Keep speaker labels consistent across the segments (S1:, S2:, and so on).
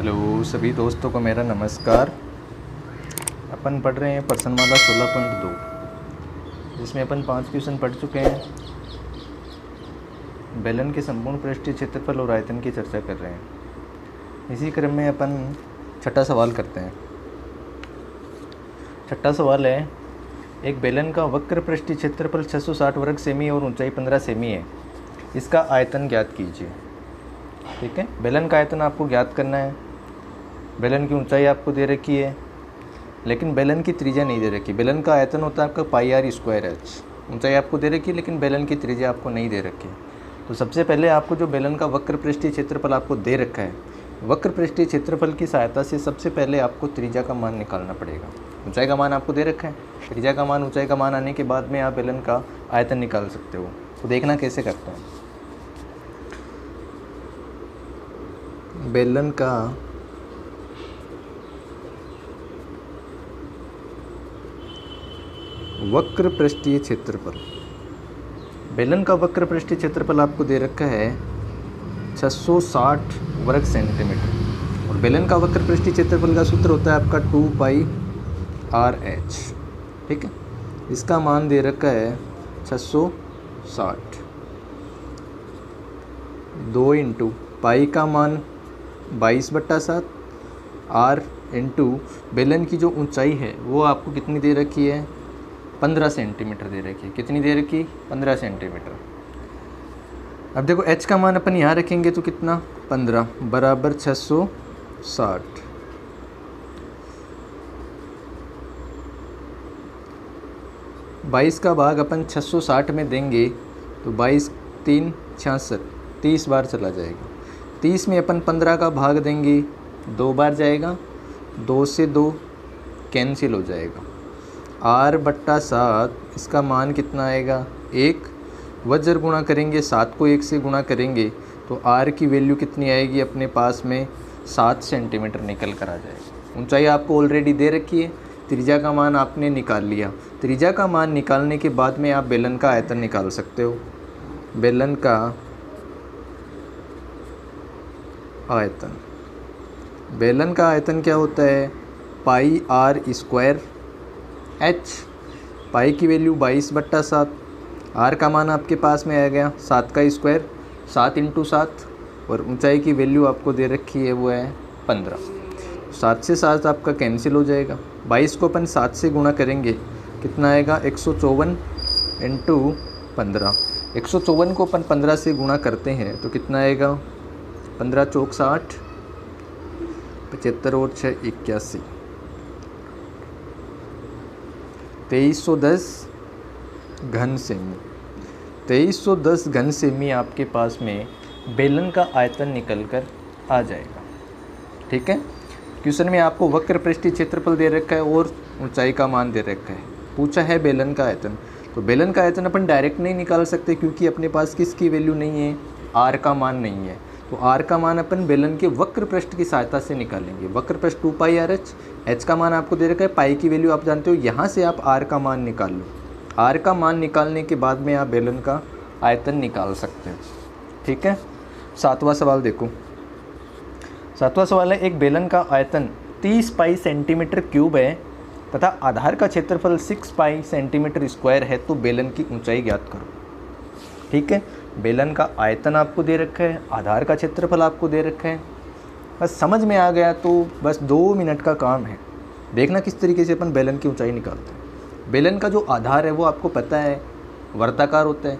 S1: Hello सभी दोस्तों को मेरा नमस्कार। अपन पढ़ रहे हैं प्रश्नमाला 16.2 जिसमें अपन 5 क्वेश्चन पढ़ चुके हैं। बेलन के संपूर्ण पृष्ठीय क्षेत्रफल और आयतन की चर्चा कर रहे हैं। इसी क्रम में अपन छठा सवाल करते हैं। छठा सवाल है, एक बेलन का वक्र पृष्ठीय क्षेत्रफल 660 वर्ग सेमी और ऊंचाई 15 सेमी है, इसका आयतन ज्ञात कीजिए। ठीक है, बेलन का आयतन आपको ज्ञात करना है। बेलन की ऊंचाई आपको दे रखी है लेकिन बेलन की त्रिज्या नहीं दे रखी। बेलन का आयतन होता है आपका पाई आर स्क्वायर एच। ऊंचाई आपको दे रखी है लेकिन बेलन की त्रिज्या आपको नहीं दे रखी है। तो सबसे पहले आपको जो बेलन का वक्र पृष्ठीय क्षेत्रफल आपको दे रखा है, वक्र पृष्ठीय क्षेत्रफल की सहायता से सबसे पहले आपको त्रिज्या का मान निकालना पड़ेगा। ऊंचाई का मान आपको दे रखा है, त्रिज्या का मान, ऊंचाई का मान आने के बाद में आप बेलन का आयतन निकाल सकते हो। तो देखना कैसे करते हैं। बेलन का वक्र पृष्ठीय क्षेत्रफल, बेलन का वक्र पृष्ठीय क्षेत्रफल आपको दे रखा है 660 वर्ग सेंटीमीटर और बेलन का वक्र पृष्ठीय क्षेत्रफल का सूत्र होता है आपका 2 पाई आर एच। ठीक है, इसका मान दे रखा है 660। 2 इंटू पाई का मान 22/7, आर इंटू बेलन की जो ऊंचाई है वो आपको कितनी दे रखी है, 15 सेंटीमीटर दे रखी है। कितनी दे रखी, 15 सेंटीमीटर। अब देखो h का मान अपन यहाँ रखेंगे तो कितना, 15 बराबर 660। बाईस का भाग अपन 660 में देंगे तो 22 3 66, 30 बार चला जाएगा। 30 में अपन 15 का भाग देंगे, 2 बार जाएगा, 2 से 2 कैंसिल हो जाएगा। r/7 इसका मान कितना आएगा, 1। वज्र गुणा करेंगे, 7 को 1 से गुणा करेंगे तो r की वैल्यू कितनी आएगी अपने पास में, 7 सेंटीमीटर निकल कर आ जाएगा। ऊंचाई आपको ऑलरेडी दे रखी है, त्रिज्या का मान आपने निकाल लिया। त्रिज्या का मान निकालने के बाद में आप बेलन का आयतन निकाल सकते हो। बेलन का आयतन, बेलन का आयतन क्या होता है, पाई आर स्क्वायर एच। पाई की वैल्यू 22/7, आर का मान आपके पास में आ गया 7 का स्क्वायर, 7 इंटू 7, और ऊंचाई की वैल्यू आपको दे रखी है वो है 15। 7 से 7 आपका कैंसिल हो जाएगा। 22 को अपन 7 से गुणा करेंगे, कितना आएगा, 154 इंटू 15। 154 को अपन 15 से गुणा करते हैं तो कितना आएगा, 15 चौक 60, 75 और 6 81, 2310 घन सेमी। 2310 घन सेमी आपके पास में बेलन का आयतन निकल कर आ जाएगा। ठीक है, क्वेश्चन में आपको वक्र पृष्ठीय क्षेत्रफल दे रखा है और ऊंचाई का मान दे रखा है, पूछा है बेलन का आयतन। तो बेलन का आयतन अपन डायरेक्ट नहीं निकाल सकते क्योंकि अपने पास किसकी वैल्यू नहीं है, आर का मान नहीं है। तो आर का मान अपन बेलन के वक्र पृष्ठ की सहायता से निकालेंगे। वक्र पृष्ठ 2 पाई आर एच, एच का मान आपको दे रखा है, पाई की वैल्यू आप जानते हो, यहाँ से आप आर का मान निकाल लो। आर का मान निकालने के बाद में आप बेलन का आयतन निकाल सकते हो। ठीक है, 7वां सवाल देखो। 7वां सवाल है, एक बेलन का आयतन 30 पाई सेंटीमीटर क्यूब है तथा आधार का क्षेत्रफल 6 पाई सेंटीमीटर स्क्वायर है, तो बेलन की ऊंचाई ज्ञात करो। ठीक है, बेलन का आयतन आपको दे रखा है, आधार का क्षेत्रफल आपको दे रखा है। बस समझ में आ गया तो बस 2 मिनट का काम है। देखना किस तरीके से अपन बेलन की ऊंचाई निकालते हैं। बेलन का जो आधार है वो आपको पता है वर्ताकार होता है,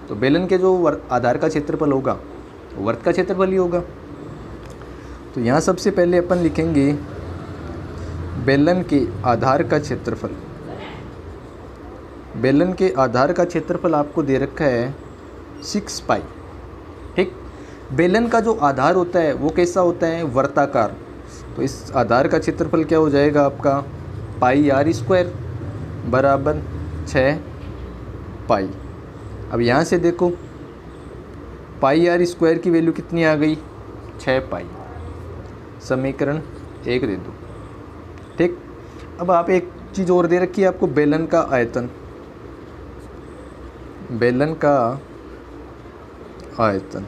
S1: तो बेलन के जो आधार का क्षेत्रफल होगा वो वर्त का क्षेत्रफल ही होगा। तो यहाँ सबसे पहले अपन लिखेंगे बेलन के आधार का क्षेत्रफल। बेलन के आधार का क्षेत्रफल आपको दे रखा है 6 पाई। ठीक, बेलन का जो आधार होता है वो कैसा होता है, वर्ताकार। तो इस आधार का क्षेत्रफल क्या हो जाएगा आपका, पाई आर स्क्वायर बराबर 6 पाई। अब यहाँ से देखो पाई आर स्क्वायर की वैल्यू कितनी आ गई, 6 पाई। समीकरण 1 दे दो। ठीक, अब आप एक चीज़ और दे रखी है आपको, बेलन का आयतन। बेलन का आयतन,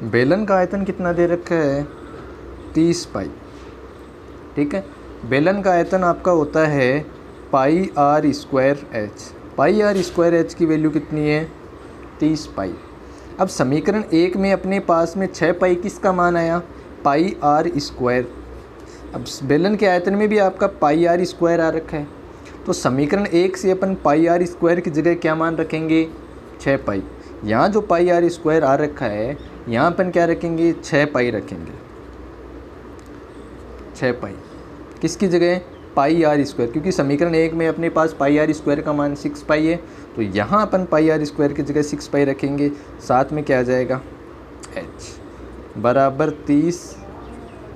S1: बेलन का आयतन कितना दे रखा है, 30 पाई। ठीक है, बेलन का आयतन आपका होता है pi r square h. Pi r square h की वैल्यू कितनी है? 30 पाई। अब समीकरण 1 में अपने पास में 6 पाई किसका मान आया? पाई आर स्क्वायर। अब बेलन के आयतन में भी आपका पाई आर स्क्वायर आ रखा है, तो समीकरण 1 से अपन पाई आर स्क्वायर की जगह क्या मान रखेंगे? 6 पाई। यहाँ जो पाई आर स्क्वायर आ रखा है, यहाँ अपन क्या रखेंगे? 6 पाई रखेंगे। 6 पाई किसकी जगह? पाई आर स्क्वायर, क्योंकि समीकरण 1 में अपने पास पाई आर स्क्वायर का मान 6 पाई है, तो यहाँ अपन पाई आर स्क्वायर की जगह 6 पाई रखेंगे। साथ में क्या आ जाएगा? h बराबर 30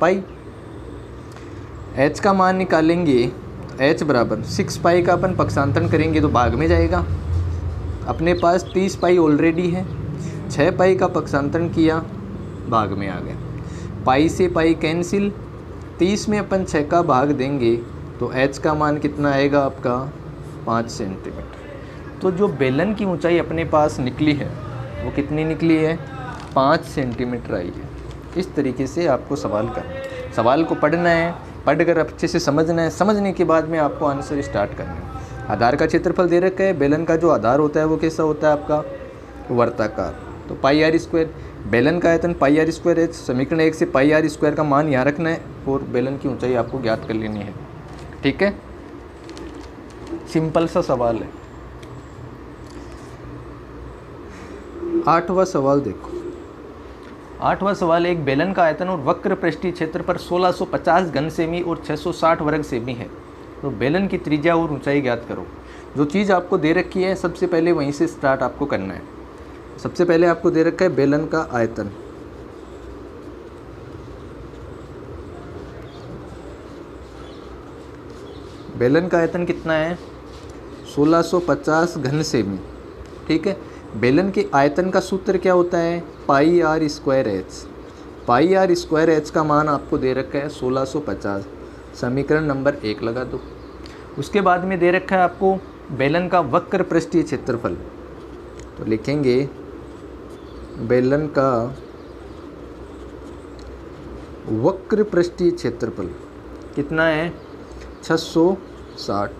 S1: पाई। h का मान निकालेंगे, h बराबर 6 पाई का अपन पक्षांतरण करेंगे तो भाग में जाएगा। अपने पास 30 पाई ऑलरेडी है, 6 पाई का पक्षांतरण किया, भाग में आ गया। पाई से पाई कैंसिल, 30 में अपन 6 का भाग देंगे तो h का मान कितना आएगा आपका? 5 सेंटीमीटर। तो जो बेलन की ऊंचाई अपने पास निकली है वो कितनी निकली है? 5 सेंटीमीटर आई है। इस तरीके से आपको सवाल करना है, सवाल को पढ़ना है, पढ़कर अच्छे से समझना है, समझने के बाद में आपको आंसर स्टार्ट करना है। आधार का क्षेत्रफल दे रखा है, बेलन का जो आधार होता है वो कैसा होता है आपका? वर्ताकार। तो पाई आर स्क्वायर, बेलन का आयतन पाई आर स्क्वायर है। समीकरण 1 से पाई आर स्क्वायर का मान यहाँ रखना है और बेलन की ऊंचाई आपको ज्ञात कर लेनी है। ठीक है, सिंपल सा सवाल है। 8वां सवाल देखो। 8वां सवाल, एक बेलन का आयतन और वक्र पृष्ठीय क्षेत्र पर 1650 घन सेमी और 660 वर्ग सेमी है, तो बेलन की त्रिज्या और ऊंचाई ज्ञात करो। जो चीज़ आपको दे रखी है सबसे पहले वहीं से स्टार्ट आपको करना है। सबसे पहले आपको दे रखा है बेलन का आयतन। बेलन का आयतन कितना है? 1650 घन सेमी। ठीक है, बेलन के आयतन का सूत्र क्या होता है? Pi r square h. Pi r square h का मान आपको दे रखा है 1650। समीकरण नंबर 1 लगा दो। उसके बाद में दे रखा है आपको बेलन का वक्र पृष्ठीय क्षेत्रफल, तो लिखेंगे बेलन का वक्र पृष्ठीय क्षेत्रफल कितना है? 660।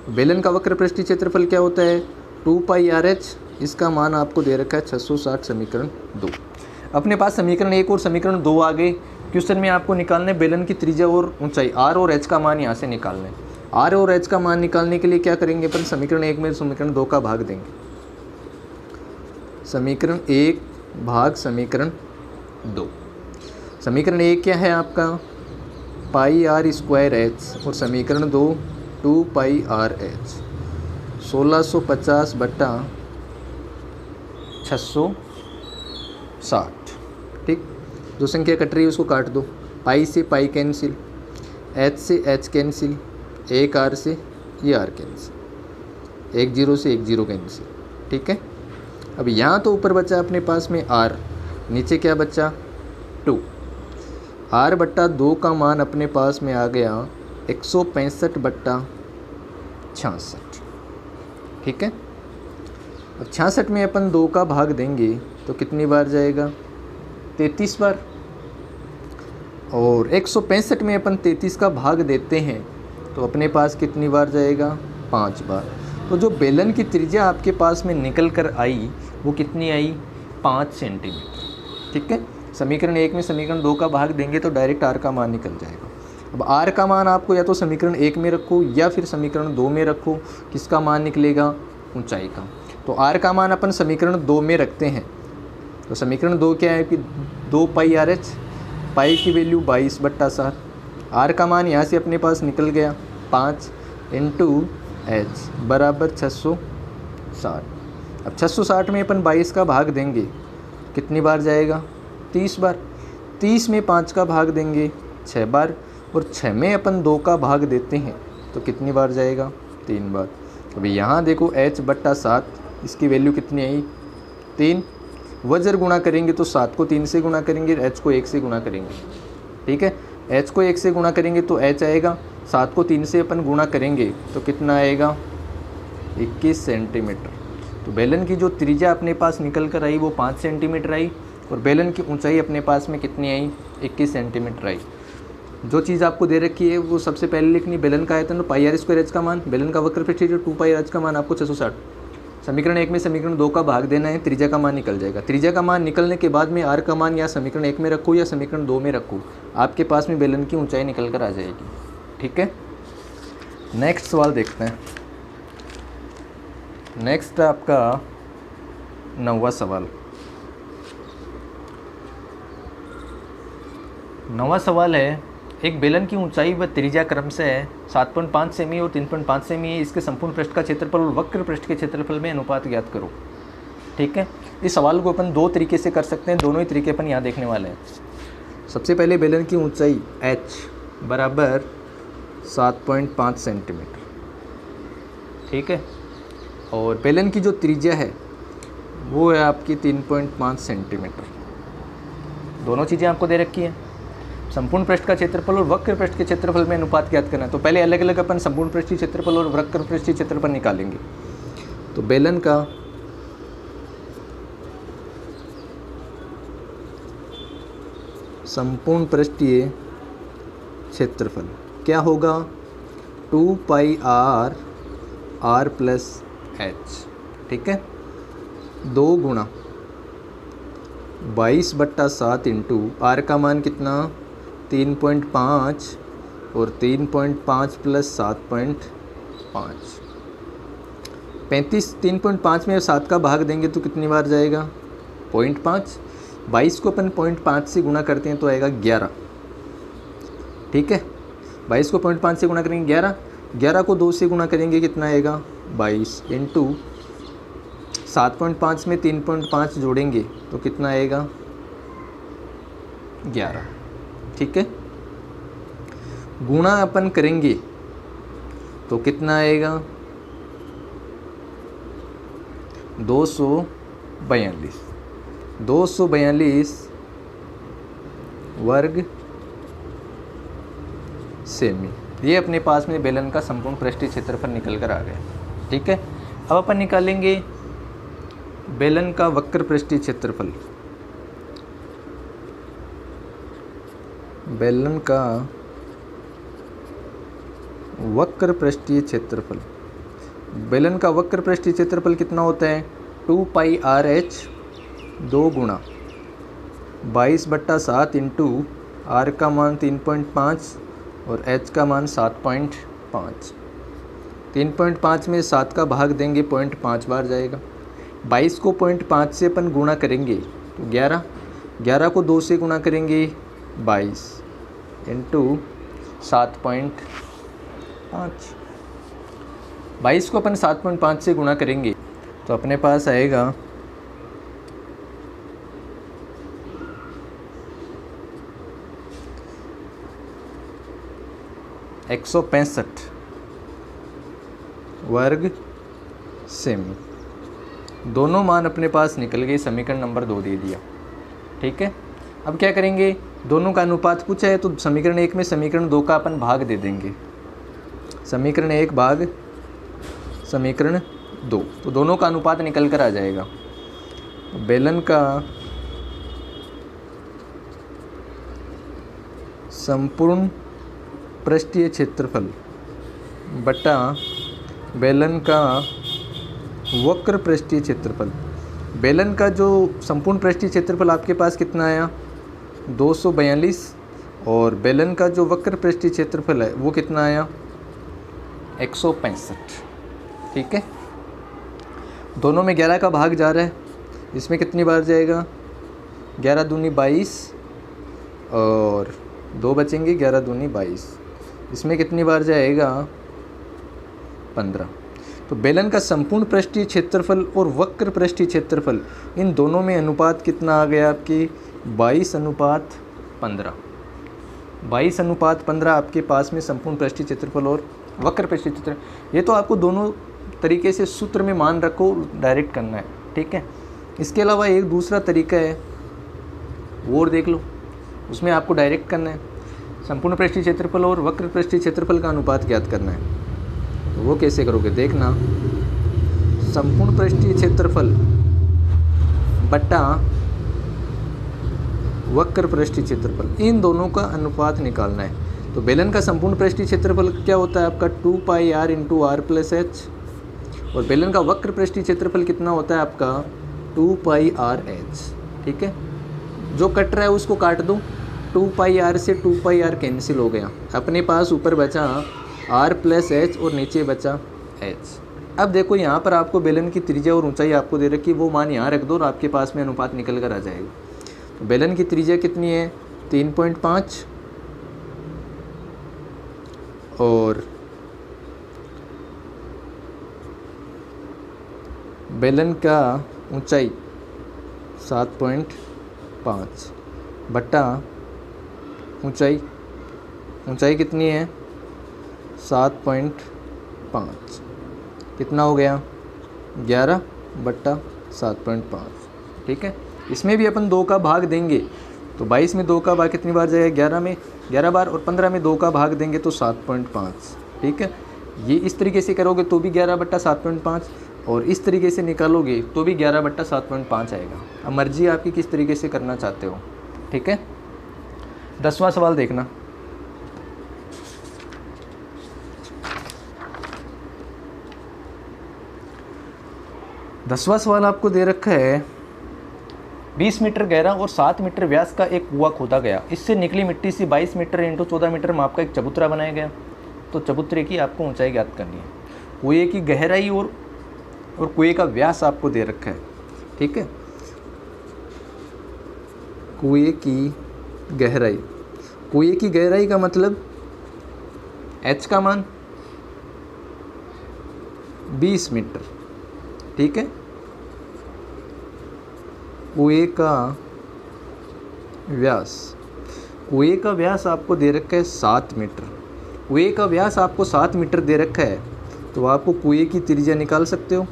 S1: बेलन का वक्र पृष्ठीय क्षेत्रफल क्या होता है? 2 पाई आर एच। इसका मान आपको दे रखा है 660। समीकरण 2। अपने पास समीकरण 1 और समीकरण 2 आ गए। क्वेश्चन में आपको निकालना है बेलन की त्रिज्या और ऊंचाई। आर और एच का मान यहाँ से निकालना है। आर और एच का मान निकालने के लिए क्या करेंगे अपन? समीकरण 1 में समीकरण 2 का भाग देंगे। समीकरण 1 भाग समीकरण 2। समीकरण 1 क्या है आपका? पाई आर स्क्वायर एच और समीकरण 2 2 पाई आर एच। 1650 बटा 660। ठीक, जो संख्या कट रही है उसको काट दो। पाई से पाई कैंसिल, एच से एच कैंसिल, एक आर से ये आर कैंसिल, 1 0 से 1 0 कैंसिल। ठीक है, अब यहाँ तो ऊपर बचा अपने पास में आर, नीचे क्या बचा? 2। आर बट्टा 2 का मान अपने पास में आ गया 165 बट्टा 66। ठीक है, अब 66 में अपन 2 का भाग देंगे तो कितनी बार जाएगा? 33 बार। और 165 में अपन 33 का भाग देते हैं तो अपने पास कितनी बार जाएगा? 5 बार। तो जो बेलन की त्रिज्या आपके पास में निकल कर आई वो कितनी आई? 5 सेंटीमीटर। ठीक है, समीकरण 1 में समीकरण 2 का भाग देंगे तो डायरेक्ट आर का मान निकल जाएगा। अब आर का मान आपको या तो समीकरण 1 में रखो या फिर समीकरण 2 में रखो। किसका मान निकलेगा? ऊंचाई का। तो आर का मान अपन समीकरण 2 में रखते हैं। तो समीकरण 2 क्या है कि 2 पाई आर एच। पाई की वैल्यू 22 बट्टा 7। आर का मान यहाँ से अपने पास निकल गया 5 इंटू एच बराबर 660। अब 660 में अपन 22 का भाग देंगे कितनी बार जाएगा? 30 बार। 30 में 5 का भाग देंगे 6 बार। और 6 में अपन 2 का भाग देते हैं तो कितनी बार जाएगा? 3 बार। अभी यहाँ देखो h बट्टा 7, इसकी वैल्यू कितनी आई? 3। वज्र गुणा करेंगे तो 7 को 3 से गुणा करेंगे, h को 1 से गुणा करेंगे। ठीक है, h को 1 से गुणा करेंगे तो h आएगा, 7 को 3 से अपन गुणा करेंगे तो कितना आएगा? 21 सेंटीमीटर। तो बेलन की जो त्रिज्या अपने पास निकल कर आई वो 5 सेंटीमीटर आई और बेलन की ऊंचाई अपने पास में कितनी आई? 21 सेंटीमीटर आई। जो चीज़ आपको दे रखी है वो सबसे पहले लिखनी। बेलन का आयतन तो पाई आर स्क्वायर एच का मान, बेलन का वक्र पृष्ठ 2 पाई आर एच का मान आपको 660। समीकरण 1 में समीकरण 2 का भाग देना है, त्रिज्या का मान निकल जाएगा। त्रिज्या का मान निकलने के बाद में आर का मान या समीकरण 1 में रखूँ या समीकरण 2 में रखूँ, आपके पास में बेलन की ऊंचाई निकल कर आ जाएगी। ठीक है, नेक्स्ट सवाल देखते हैं। नेक्स्ट आपका 9वां सवाल। 9वां सवाल है, एक बेलन की ऊंचाई व त्रिज्या क्रम से 7.5 सेमी और 3.5 सेमी है। इसके संपूर्ण पृष्ठ का क्षेत्रफल और वक्र पृष्ठ के क्षेत्रफल में अनुपात ज्ञात करो। ठीक है, इस सवाल को अपन 2 तरीके से कर सकते हैं, दोनों ही तरीके अपन यहाँ देखने वाले हैं। सबसे पहले बेलन की ऊंचाई h बराबर 7.5 सेंटीमीटर। ठीक है, और बेलन की जो त्रिज्या है वो है आपकी 3.5 सेंटीमीटर। दोनों चीज़ें आपको दे रखी हैं। संपूर्ण पृष्ठ का क्षेत्रफल और वक्र पृष्ठ के क्षेत्रफल में अनुपात ज्ञात करना है। तो पहले अलग अलग अपन संपूर्ण पृष्ठीय क्षेत्रफल और वक्र पृष्ठीय क्षेत्रफल निकालेंगे। तो बेलन का संपूर्ण पृष्ठीय क्षेत्रफल क्या होगा, 2 पाई आर आर प्लस एच। ठीक है, 2 गुणा 22/7 इंटू आर का मान कितना 3.5 और 3.5 प्लस 7.5, 35। 3.5 में 7 का भाग देंगे तो कितनी बार जाएगा 0.5। 22 को अपन 0.5 से गुणा करते हैं तो आएगा 11। ठीक है, 22 को 0.5 से गुणा करेंगे 11, 11 को 2 से गुणा करेंगे कितना आएगा 22 इंटू 7.5 में 3.5 जोड़ेंगे तो कितना आएगा 11। ठीक है, गुणा अपन करेंगे तो कितना आएगा 242 वर्ग सेमी। ये अपने पास में बेलन का संपूर्ण पृष्ठीय क्षेत्रफल निकल कर आ गया। ठीक है, अब अपन निकालेंगे बेलन का वक्र पृष्ठीय क्षेत्रफल। बेलन का वक्र पृष्ठीय क्षेत्रफल, बेलन का वक्र पृष्ठीय क्षेत्रफल कितना होता है 2 पाई आर एच 2 गुणा 22/7 इंटू आर का मान 3.5 और एच का मान 7.5। 3.5 में 7 का भाग देंगे 0.5 बार जाएगा। 22 को 0.5 से अपन गुणा करेंगे तो 11, 11 को 2 से गुणा करेंगे 22 इंटू 7.5। 22 को अपन 7.5 से गुणा करेंगे तो अपने पास आएगा 165 वर्ग सेमी। दोनों मान अपने पास निकल गए, समीकरण नंबर 2 दे दिया। ठीक है, अब क्या करेंगे, दोनों का अनुपात पूछा है तो समीकरण 1 में समीकरण 2 का अपन भाग दे देंगे। समीकरण 1 भाग समीकरण 2, तो दोनों का अनुपात निकल कर आ जाएगा। बेलन का संपूर्ण पृष्ठीय क्षेत्रफल बटा बेलन का वक्र पृष्ठीय क्षेत्रफल। बेलन का जो संपूर्ण पृष्ठीय क्षेत्रफल आपके पास कितना आया 242 और बेलन का जो वक्र पृष्ठीय क्षेत्रफल है वो कितना आया 165। ठीक है, दोनों में 11 का भाग जा रहा है, इसमें कितनी बार जाएगा 11 दूनी 22 और 2 बचेंगे 11 दूनी 22, इसमें कितनी बार जाएगा 15। तो बेलन का संपूर्ण पृष्ठीय क्षेत्रफल और वक्र पृष्ठीय क्षेत्रफल इन दोनों में अनुपात कितना आ गया आपकी 22:15। 22:15 आपके पास में संपूर्ण पृष्ठीय क्षेत्रफल और वक्र पृष्ठीय क्षेत्रफल। ये तो आपको दोनों तरीके से सूत्र में मान रखो, डायरेक्ट करना है। ठीक है, इसके अलावा एक दूसरा तरीका है वो और देख लो, उसमें आपको डायरेक्ट करना है। संपूर्ण पृष्ठीय क्षेत्रफल और वक्र पृष्ठीय क्षेत्रफल का अनुपात ज्ञात करना है। तो वो कैसे करोगे देखना, संपूर्ण पृष्ठीय क्षेत्रफल बटा वक्र पृष्ठीय क्षेत्रफल, इन दोनों का अनुपात निकालना है। तो बेलन का संपूर्ण पृष्ठीय क्षेत्रफल क्या होता है आपका 2 pi r into r plus h, और बेलन का वक्र पृष्ठीय क्षेत्रफल कितना होता है आपका 2 पाई आर एच। ठीक है, जो कट रहा है उसको काट दो, 2 पाई आर से 2 पाई आर कैंसिल हो गया, अपने पास ऊपर बचा r प्लस एच और नीचे बचा h। अब देखो यहाँ पर आपको बेलन की त्रिज्या और ऊंचाई आपको दे रखी है, वो मान यहाँ रख दो और आपके पास में अनुपात निकल कर आ जाएगा। तो बेलन की त्रिज्या कितनी है 3.5 और बेलन का ऊंचाई 7.5 बट्टा ऊंचाई कितनी है 7.5, कितना हो गया 11 बट्टा 7.5। ठीक है, इसमें भी अपन 2 का भाग देंगे तो 22 में 2 का भाग कितनी बार जाएगा 11 में 11 बार, और 15 में 2 का भाग देंगे तो 7.5। ठीक है, ये इस तरीके से करोगे तो भी 11 बट्टा 7.5, और इस तरीके से निकालोगे तो भी 11 बट्टा 7.5 आएगा। अब मर्जी आपकी किस तरीके से करना चाहते हो। ठीक है, 10वां सवाल देखना। दसवां सवाल आपको दे रखा है 20 मीटर गहरा और 7 मीटर व्यास का एक कुआं खोदा गया, इससे निकली मिट्टी से 22 मीटर इंटू 14 मीटर माप का एक चबूतरा बनाया गया। तो चबूतरे की आपको ऊंचाई ज्ञात करनी है। कुएं की गहराई और कुएं का व्यास आपको दे रखा है। ठीक है, कुएं की गहराई का मतलब h का मान 20 मीटर। ठीक है, कुएं का व्यास आपको दे रखा है 7 मीटर। कुएं का व्यास आपको 7 मीटर दे रखा है तो आपको कुएं की त्रिज्या निकाल सकते हो।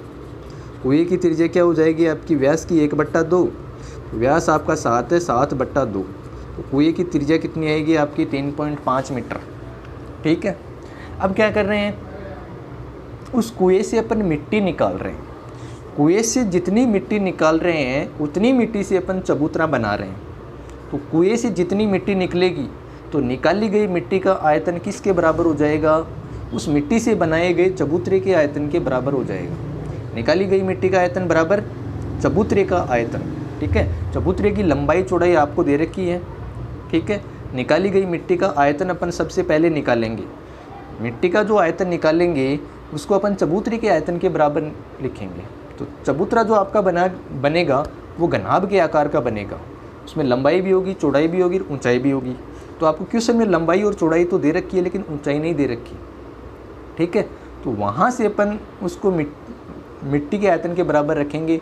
S1: कुएं की त्रिज्या क्या हो जाएगी आपकी व्यास की 1/2, व्यास आपका 7 है 7/2, तो कुएं की त्रिज्या कितनी आएगी आपकी 3.5 मीटर। ठीक है, अब क्या कर रहे हैं, उस कुएं से अपन मिट्टी निकाल रहे हैं। कुएं से जितनी मिट्टी निकाल रहे हैं उतनी मिट्टी से अपन चबूतरा बना रहे हैं। तो कुएं से जितनी मिट्टी निकलेगी तो निकाली गई मिट्टी का आयतन किसके बराबर हो जाएगा, उस मिट्टी से बनाए गए चबूतरे के आयतन के बराबर हो जाएगा। निकाली गई मिट्टी का आयतन बराबर चबूतरे का आयतन। ठीक है, चबूतरे की लंबाई चौड़ाई आपको दे रखी है। ठीक है, निकाली गई मिट्टी का आयतन अपन सबसे पहले निकालेंगे। मिट्टी का जो आयतन निकालेंगे उसको अपन चबूतरे के आयतन के बराबर लिखेंगे। तो चबूतरा जो आपका बनेगा वो घनाभ के आकार का बनेगा, उसमें लंबाई भी होगी, चौड़ाई भी होगी, ऊंचाई भी होगी। तो आपको क्वेश्चन में लंबाई और चौड़ाई तो दे रखी है लेकिन ऊंचाई नहीं दे रखी। ठीक है, तो वहाँ से अपन उसको मिट्टी के आयतन के बराबर रखेंगे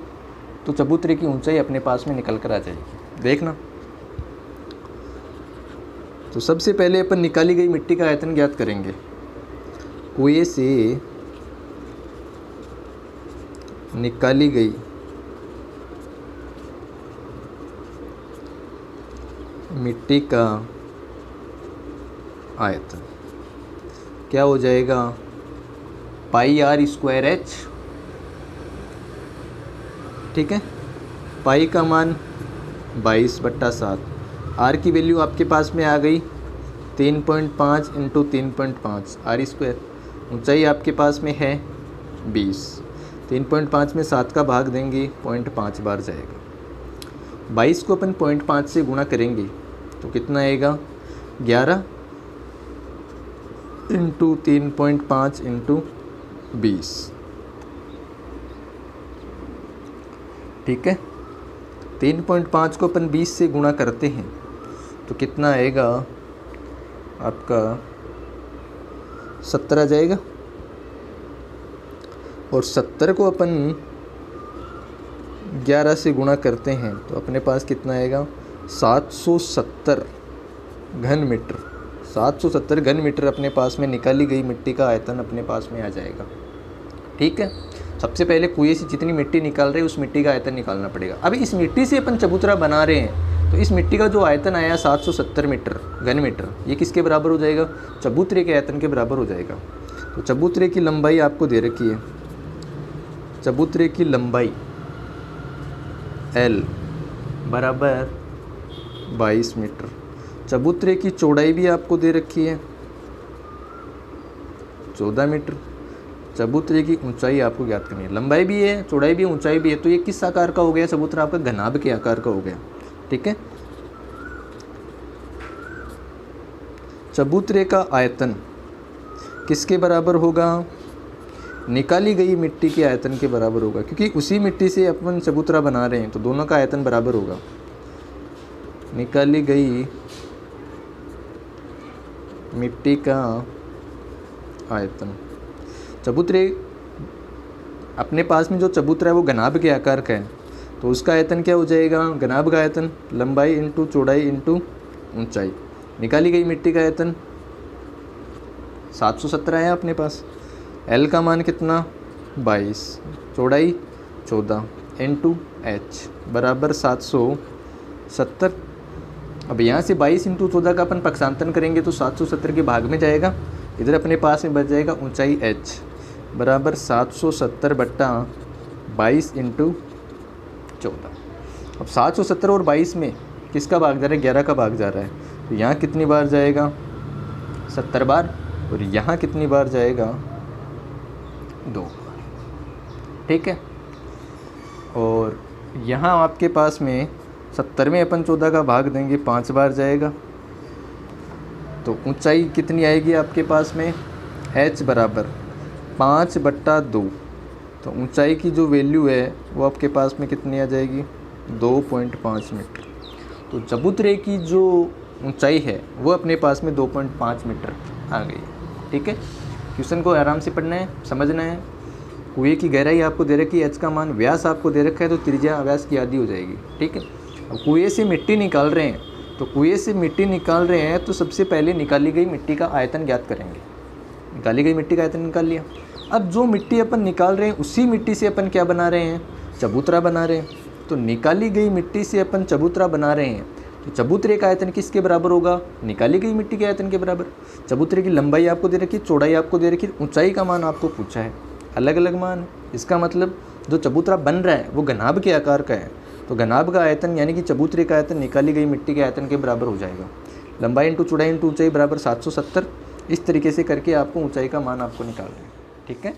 S1: तो चबूतरे की ऊंचाई अपने पास में निकल कर आ जाएगी। देखना, तो सबसे पहले अपन निकाली गई मिट्टी का आयतन ज्ञात करेंगे। कुएं से निकाली गई मिट्टी का आयतन क्या हो जाएगा पाई r स्क्वायर h। ठीक है, पाई का मान 22/7, r की वैल्यू आपके पास में आ गई 3.5 इंटू 3.5 r स्क्वायर। ऊंचाई आपके पास में है 20, 3.5 में 7 का भाग देंगे 0.5 बार जाएगा। 22 को अपन 0.5 से गुणा करेंगे तो कितना आएगा 11 इंटू 3.5 इंटू 20। ठीक है, 3.5 को अपन 20 से गुणा करते हैं तो कितना आएगा आपका 70 आ जाएगा, और 70 को अपन 11 से गुणा करते हैं तो अपने पास कितना आएगा 770 घन मीटर। 770 घन मीटर अपने पास में निकाली गई मिट्टी का आयतन अपने पास में आ जाएगा। ठीक है, सबसे पहले कुएं से जितनी मिट्टी निकाल रहे हैं उस मिट्टी का आयतन निकालना पड़ेगा। अभी इस मिट्टी से अपन चबूतरा बना रहे हैं तो इस मिट्टी का जो आयतन आया 770 मीटर घन मीटर, ये किसके बराबर हो जाएगा चबूतरे के आयतन के बराबर हो जाएगा। तो चबूतरे की लंबाई आपको दे रखी है, चबूतरे की लंबाई L बराबर 22 मीटर। चबूतरे की चौड़ाई भी आपको दे रखी है 14 मीटर। चबूतरे की ऊंचाई आपको ज्ञात करनी है, लंबाई भी है, चौड़ाई भी है, ऊंचाई भी है, तो ये किस आकार का हो गया चबूतरा? आपका घनाभ के आकार का हो गया। ठीक है, चबूतरे का आयतन किसके बराबर होगा? निकाली गई मिट्टी के आयतन के बराबर होगा, क्योंकि उसी मिट्टी से अपन चबूतरा बना रहे हैं, तो दोनों का आयतन बराबर होगा। निकाली गई मिट्टी का आयतन, चबूतरे अपने पास में जो चबूतरा है वो घनाभ के आकार का है, तो उसका आयतन क्या हो जाएगा? घनाभ का आयतन लंबाई इंटू चौड़ाई इंटू ऊंचाई। निकाली गई मिट्टी का आयतन 717 है अपने पास। L का मान कितना? 22, चौड़ाई 14 इंटू एच बराबर 770। अब यहाँ से 22 इंटू 14 का अपन पक्षांतन करेंगे तो 770 के भाग में जाएगा, इधर अपने पास में बच जाएगा ऊंचाई h बराबर 770 बट्टा 22 इंटू 14। अब 770 और 22 में किसका भाग जा रहा है? 11 का भाग जा रहा है, तो यहाँ कितनी बार जाएगा? 70 बार, और यहाँ कितनी बार जाएगा? 2 बार। ठीक है, और यहाँ आपके पास में 70 में अपन 14 का भाग देंगे, 5 बार जाएगा, तो ऊंचाई कितनी आएगी आपके पास में? h बराबर 5 बट्टा 2, तो ऊंचाई की जो वैल्यू है वो आपके पास में कितनी आ जाएगी? 2.5 मीटर। तो चबूतरे की जो ऊंचाई है वो अपने पास में 2.5 मीटर आ गई। ठीक है, क्वेश्चन को आराम से पढ़ना है, समझना है। कुएं की गहराई आपको दे रखी है, h का मान, व्यास आपको दे रखा है, तो त्रिज्या व्यास की आधी हो जाएगी। ठीक है, अब कुएं से मिट्टी निकाल रहे हैं, तो कुएं से मिट्टी निकाल रहे हैं तो सबसे पहले निकाली गई मिट्टी का आयतन ज्ञात करेंगे। निकाली गई मिट्टी का आयतन निकाल लिया। अब जो मिट्टी अपन निकाल रहे हैं उसी मिट्टी से अपन क्या बना रहे हैं? चबूतरा बना रहे हैं। तो निकाली गई मिट्टी से अपन चबूतरा बना रहे हैं, तो चबूतरे का आयतन किसके बराबर होगा? निकाली गई मिट्टी के आयतन के बराबर। चबूतरे की लंबाई आपको दे रखी है, चौड़ाई आपको दे रखी है, ऊंचाई का मान आपको पूछा है, अलग अलग मान है। इसका मतलब जो चबूतरा बन रहा है वो घनाभ के आकार का है, तो घनाभ का आयतन यानी कि चबूतरे का आयतन निकाली गई मिट्टी के आयतन के बराबर हो जाएगा। लंबाई इंटू चौड़ाई इंटू ऊंचाई बराबर 770। इस तरीके से करके आपको ऊंचाई का मान आपको निकालना है। ठीक है।